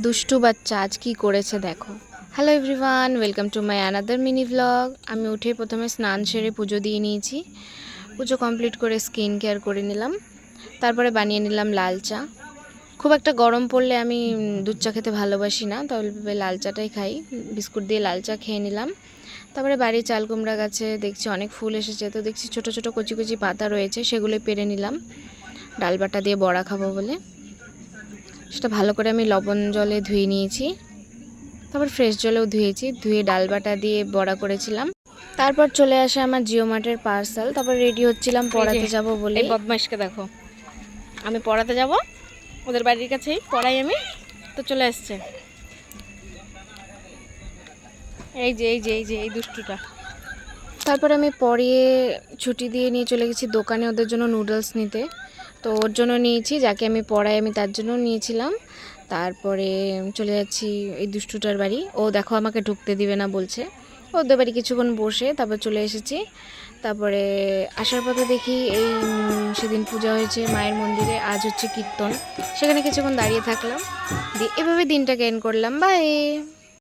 দুষ্টু বাচ্চা আজ কি করেছে দেখো। Hello everyone, welcome to my another mini blog. আমি উঠে প্রথমে স্নান সেরে পুজো দিয়ে নিয়েছি। পুজো কমপ্লিট করে স্কিন কেয়ার করে নিলাম। তারপরে বানিয়ে নিলাম লাল চা। খুব একটা গরম পড়লে আমি দুধ চা খেতে ভালোবাসি না, তবে লাল চাটাই খাই। বিস্কুট দিয়ে লাল চা খেয়ে নিলাম। তারপরে বাড়ির চাল কুমড়া গাছে দেখছি অনেক ফুল এসেছে, তো দেখছি ছোটো ছোটো কচি কচি পাতা রয়েছে, সেগুলো পেরে নিলাম ডাল বাটা দিয়ে বড়া খাবো বলে। সেটা ভালো করে আমি লবণ জলে ধুয়ে নিয়েছি, তারপর ফ্রেশ জলেও ধুয়েছি, ধুয়ে ডাল বাটা দিয়ে বড়া করেছিলাম। তারপর চলে আসে আমার জিও মার্টের পার্সেল। তারপর রেডি হচ্ছিলাম পড়াতে যাব বলে। এই বদমাইশকে দেখো, আমি পড়াতে যাব, ওদের বাড়ির কাছেই পড়াই আমি, তো চলে আসছে। এই দুষ্টুটা। তারপর আমি পড়িয়ে ছুটি দিয়ে নিয়ে চলে গেছি দোকানে ওদের জন্য নুডলস নিতে। তো ওর জন্য নিয়েছি, যাকে আমি পড়াই আমি তার জন্য নিয়েছিলাম। তারপরে চলে যাচ্ছি এই দুষ্টুটার বাড়ি। ও দেখো আমাকে ঢুকতে দিবে না বলছে। ওদের বাড়ি কিছুক্ষণ বসে তারপর চলে এসেছি। তারপরে আসার পথে দেখি এই সেদিন পূজা হয়েছে মায়ের মন্দিরে, আজ হচ্ছে কীর্তন, সেখানে কিছুক্ষণ দাঁড়িয়ে থাকলাম, দিয়ে এভাবে দিনটাকে এন্ড করলাম। বাই।